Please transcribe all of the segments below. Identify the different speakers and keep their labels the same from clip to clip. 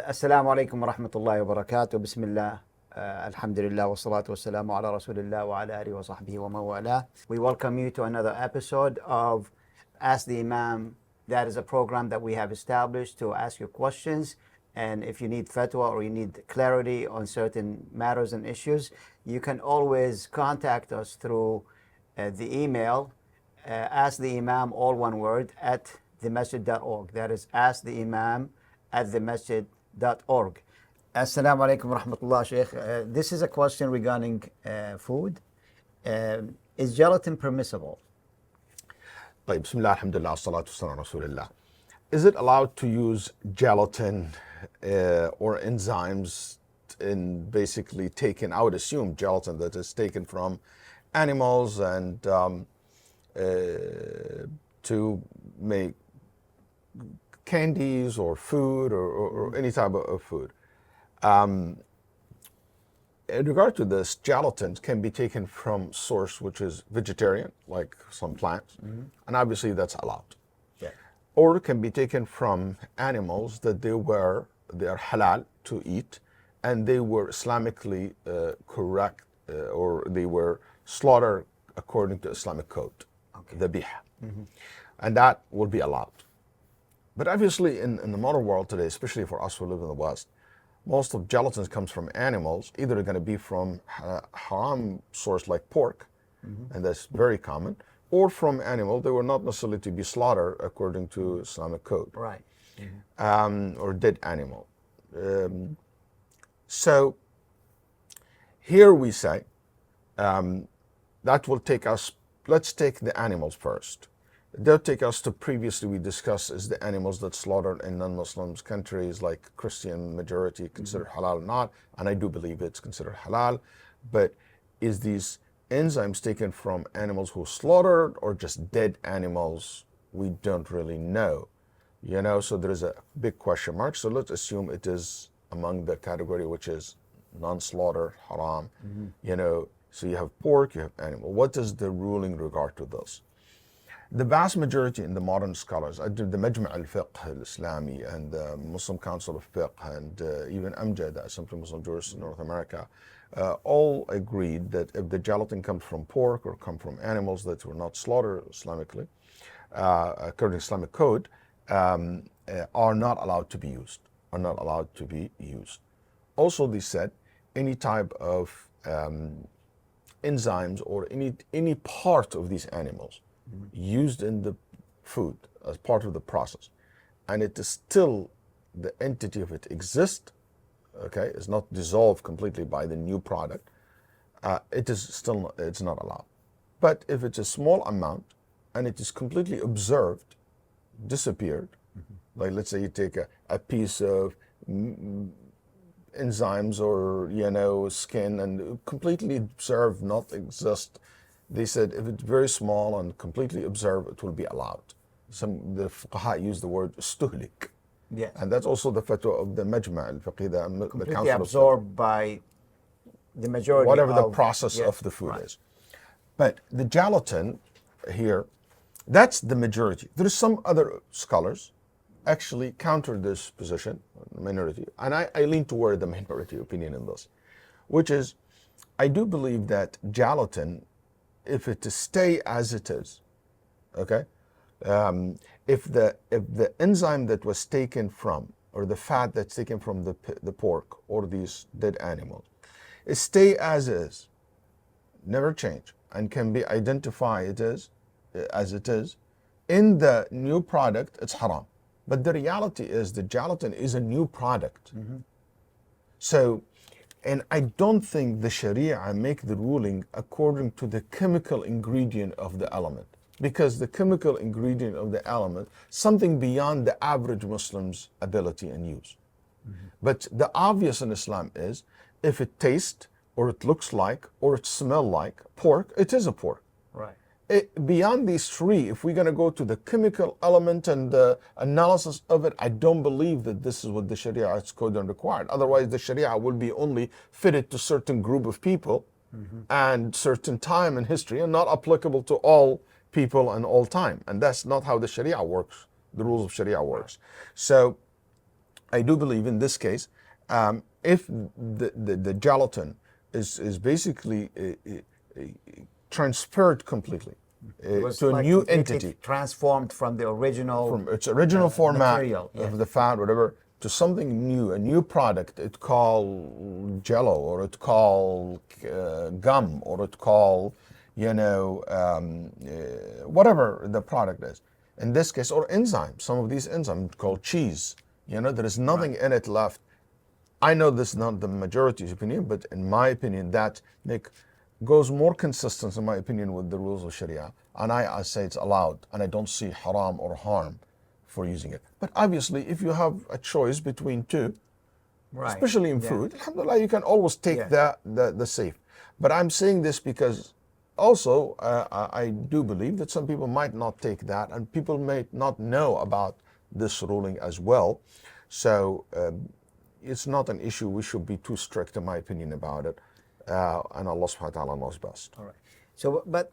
Speaker 1: السلام عليكم ورحمة الله وبركاته. بسم الله. الحمد لله والصلاة والسلام على رسول الله وعلى آله وصحبه ومن والاه. We welcome you to another episode of Ask the Imam. That is a program that we have established to ask you questions. And if you need fatwa or you need clarity on certain matters and issues, you can always contact us through the email, Ask the Imam, all one word, at themasjid.org. That is Ask the Imam at themasjid.org. Assalamu alaikum wa rahmatullah, Shaykh. This is a question regarding food. Is gelatin permissible?
Speaker 2: طيب بسم الله الحمد لله والصلاة والسلام على رسول الله. Is it allowed to use gelatin or enzymes in basically taken, I would assume gelatin that is taken from animals and to make candies or food or any type of food? In regard to this, gelatin can be taken from source which is vegetarian, like some plants, and obviously that's allowed.
Speaker 1: Yeah.
Speaker 2: Or it can be taken from animals that they are halal to eat, and they were Islamically correct, or they were slaughtered according to Islamic code, the biha, and that will be allowed. But obviously in the modern world today, especially for us who live in the West, most of gelatin comes from animals, either going to be from haram source like pork, and that's very common, or from animal they were not necessarily to be slaughtered according to Islamic code,
Speaker 1: Right.
Speaker 2: or dead animal. So here we say that will take us, let's take the animals first. They'll take us to previously we discussed is the animals that slaughtered in non-Muslims countries like Christian majority considered halal or not, and I do believe it's considered halal, but is these enzymes taken from animals who slaughtered or just dead animals? We don't really know, so there is a big question mark. So let's assume it is among the category which is non-slaughter, haram, so you have pork, you have animal. What is the ruling regard to this? The vast majority in the modern scholars, the Majma' al-Fiqh al-Islami and the Muslim Council of Fiqh and even Amjad, the Assembly of Muslim Jurists in North America, all agreed that if the gelatin comes from pork or come from animals that were not slaughtered Islamically, according to Islamic code, are not allowed to be used. Also, they said any type of enzymes or any part of these animals used in the food as part of the process, and it is still the entity of it exists, it's not dissolved completely by the new product, it's not allowed. But if it's a small amount and it is completely observed, disappeared, like let's say you take a piece of enzymes or skin and completely observed, not exist, they said if it's very small and completely observed, it will be allowed. The fuqaha use the word stuhlik.
Speaker 1: Yes.
Speaker 2: And that's also the fatwa of the Majma' al-Fiqhi, the
Speaker 1: Completely
Speaker 2: Council
Speaker 1: absorbed by the majority
Speaker 2: whatever the
Speaker 1: of,
Speaker 2: process of the food is. But the gelatin here, that's the majority. There is some other scholars actually counter this position, minority, and I lean toward the minority opinion in this, which is, I do believe that gelatin, if it to stay as it is, if the enzyme that was taken from, or the fat that's taken from the pork or these dead animals, it stay as is, never change, and can be identified as it is, in the new product, it's haram. But the reality is the gelatin is a new product. So, and I don't think the Sharia make the ruling according to the chemical ingredient of the element, because the chemical ingredient of the element, something beyond the average Muslim's ability and use. But the obvious in Islam is, if it tastes, or it looks like, or it smells like pork, it is a pork.
Speaker 1: Right.
Speaker 2: Beyond these three, if we're going to go to the chemical element and the analysis of it, I don't believe that this is what the Sharia is code and required. Otherwise, the Sharia will be only fitted to certain group of people and certain time in history, and not applicable to all people and all time. And that's not how the Sharia works. The rules of Sharia works. So I do believe in this case, if the gelatin is basically transferred completely
Speaker 1: It was
Speaker 2: to a
Speaker 1: like
Speaker 2: new
Speaker 1: completely
Speaker 2: entity,
Speaker 1: transformed from the original
Speaker 2: from its original format
Speaker 1: material, yes.
Speaker 2: of the fat, whatever, to something new, a new product. It called Jello, or it called gum, or it called, whatever the product is. In this case, or enzymes. Some of these enzymes called cheese. There is nothing in it left. I know this is not the majority's opinion, but in my opinion, that goes more consistent, in my opinion, with the rules of Sharia. And I say it's allowed, and I don't see haram or harm for using it. But obviously, if you have a choice between two,
Speaker 1: Right.
Speaker 2: especially in
Speaker 1: Yeah.
Speaker 2: food, alhamdulillah, you can always take
Speaker 1: Yeah.
Speaker 2: the safe. But I'm saying this because also I do believe that some people might not take that, and people may not know about this ruling as well. So it's not an issue we should be too strict, in my opinion, about it. And Allah subhanahu wa ta'ala knows best.
Speaker 1: All right. So, but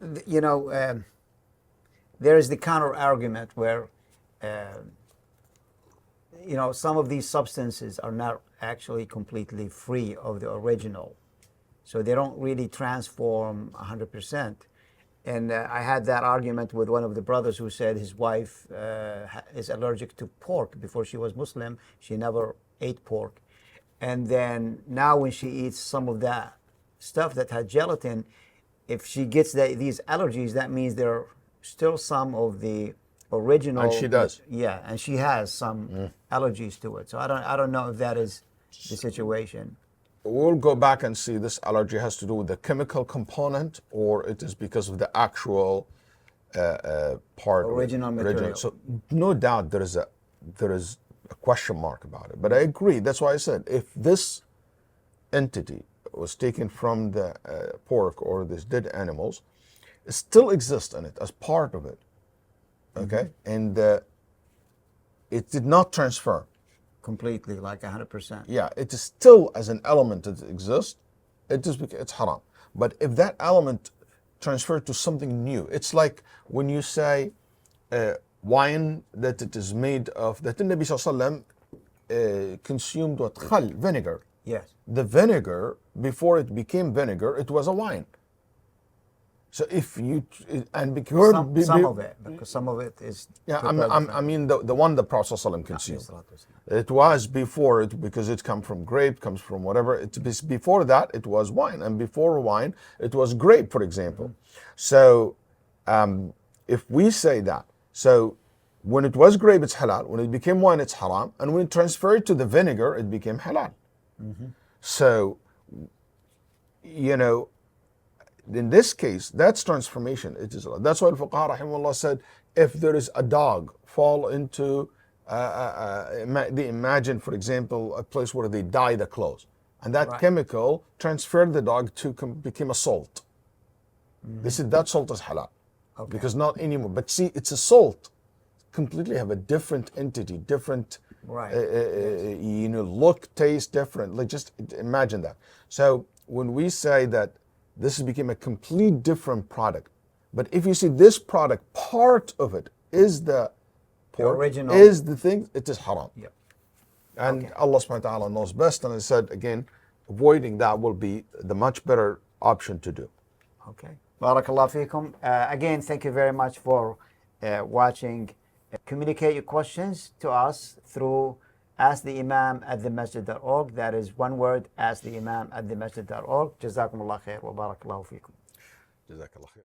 Speaker 1: there is the counter argument where, some of these substances are not actually completely free of the original. So they don't really transform 100%. And I had that argument with one of the brothers who said his wife is allergic to pork. Before she was Muslim, she never ate pork. And then now when she eats some of that stuff that had gelatin, if she gets these allergies, that means there are still some of the original.
Speaker 2: And she does.
Speaker 1: Yeah, and she has some allergies to it. So I don't know if that is the situation.
Speaker 2: We'll go back and see this allergy has to do with the chemical component, or it is because of the actual part
Speaker 1: Original material.
Speaker 2: So no doubt there is a question mark about it. But I agree. That's why I said if this entity was taken from the pork or these dead animals, it still exists in it as part of it. Okay, and it did not transfer.
Speaker 1: Completely, like 100%.
Speaker 2: Yeah, it is still as an element that exists. It's haram. But if that element transferred to something new, it's like when you say wine that it is made of, that the Nabi Sallallahu Alaihi Wasallam consumed what? Khal, vinegar.
Speaker 1: Yes.
Speaker 2: The vinegar, before it became vinegar, it was a wine. So if you, and because
Speaker 1: Some of it, because some of it is.
Speaker 2: yeah,
Speaker 1: prepared
Speaker 2: I mean the one the Prophet ﷺ consumed. It was before it, because it comes from grape, comes from whatever. Before that, it was wine, and before wine, it was grape, for example. So if we say that, so when it was grape, it's halal. When it became wine, it's haram, and when it transferred to the vinegar, it became halal. So, in this case, that's transformation. It is. That's why Al-Fuqaha rahimahullah said, if there is a dog fall into, they imagine, for example, a place where they dye the clothes, and that chemical transferred the dog to become a salt. They said that salt is halal, because not anymore. But see, it's a salt, completely have a different entity, different, look, taste, different. Like just imagine that. So when we say that this became a complete different product, but if you see this product, part of it is the pork,
Speaker 1: original,
Speaker 2: is the thing, it is haram.
Speaker 1: Yep.
Speaker 2: And Allah subhanahu wa ta'ala knows best, and I said again, avoiding that will be the much better option to do.
Speaker 1: Okay. Barakallah feekum. Again, thank you very much for watching. Communicate your questions to us through asktheimam@themasjid.org. That is one word, asktheimam@themasjid.org. Jazakumullah khair wa barakallahu feekum.
Speaker 2: Jazakallah khair.